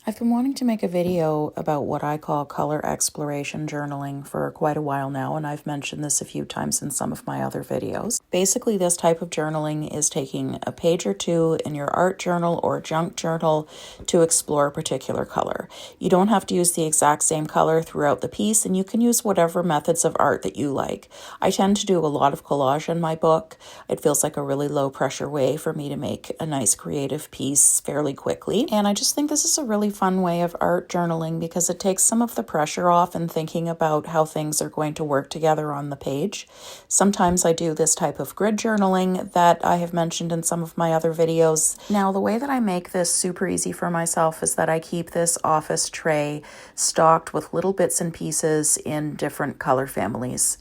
I've been wanting to make a video about what I call color exploration journaling for quite a while now, and I've mentioned this a few times in some of my other videos. Basically, this type of journaling is taking a page or two in your art journal or junk journal to explore a particular color. You don't have to use the exact same color throughout the piece, and you can use whatever methods of art that you like. I tend to do a lot of collage in my book. It feels like a really low pressure way for me to make a nice creative piece fairly quickly, and I just think this is a really fun way of art journaling because it takes some of the pressure off and thinking about how things are going to work together on the page. Sometimes I do this type of grid journaling that I have mentioned in some of my other videos. Now, the way that I make this super easy for myself is that I keep this office tray stocked with little bits and pieces in different color families.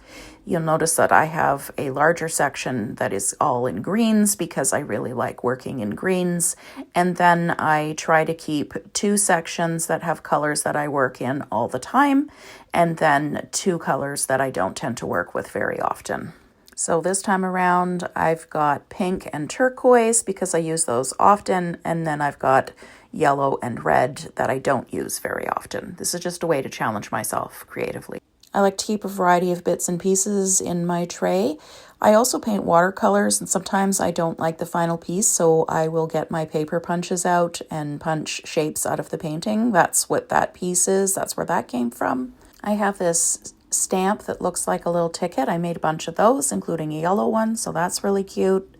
You'll notice that I have a larger section that is all in greens because I really like working in greens. And then I try to keep two sections that have colors that I work in all the time, and then two colors that I don't tend to work with very often. So this time around, I've got pink and turquoise because I use those often, and then I've got yellow and red that I don't use very often. This is just a way to challenge myself creatively. I like to keep a variety of bits and pieces in my tray. I also paint watercolors, and sometimes I don't like the final piece, so I will get my paper punches out and punch shapes out of the painting. That's what that piece is. That's where that came from. I have this stamp that looks like a little ticket. I made a bunch of those, including a yellow one, so that's really cute.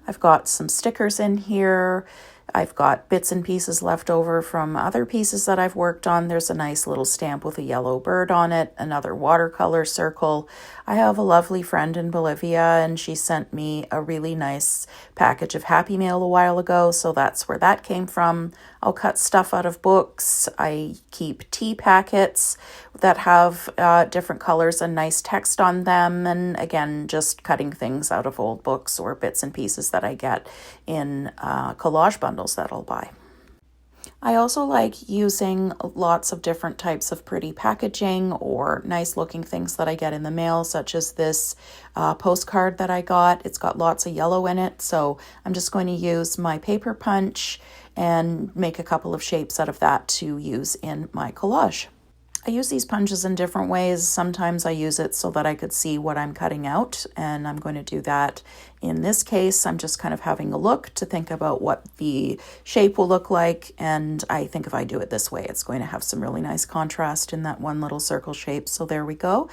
I've got some stickers in here. I've got bits and pieces left over from other pieces that I've worked on. There's a nice little stamp with a yellow bird on it, another watercolor circle. I have a lovely friend in Bolivia, and she sent me a really nice package of Happy Mail a while ago, so that's where that came from. I'll cut stuff out of books. I keep tea packets that have different colors and nice text on them, and again, just cutting things out of old books or bits and pieces that I get in collage bundles that I'll buy. I also like using lots of different types of pretty packaging or nice looking things that I get in the mail, such as this postcard that I got. It's got lots of yellow in it, so I'm just going to use my paper punch and make a couple of shapes out of that to use in my collage. I use these punches in different ways. Sometimes I use it so that I could see what I'm cutting out, and I'm going to do that. In this case, I'm just kind of having a look to think about what the shape will look like, and I think if I do it this way, it's going to have some really nice contrast in that one little circle shape. So there we go.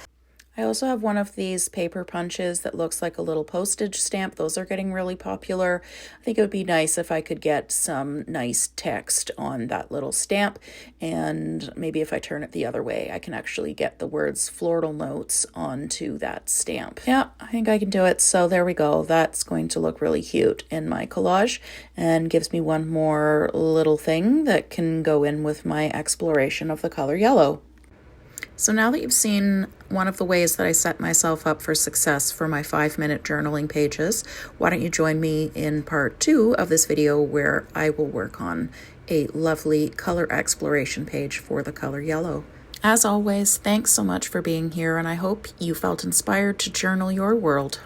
I also have one of these paper punches that looks like a little postage stamp. Those are getting really popular. I think it would be nice if I could get some nice text on that little stamp, and maybe if I turn it the other way, I can actually get the words floral notes onto that stamp. Yeah, I think I can do it. So there we go. That's going to look really cute in my collage and gives me one more little thing that can go in with my exploration of the color yellow. So now that you've seen one of the ways that I set myself up for success for my 5-minute journaling pages, why don't you join me in part 2 of this video where I will work on a lovely color exploration page for the color yellow. As always, thanks so much for being here, and I hope you felt inspired to journal your world.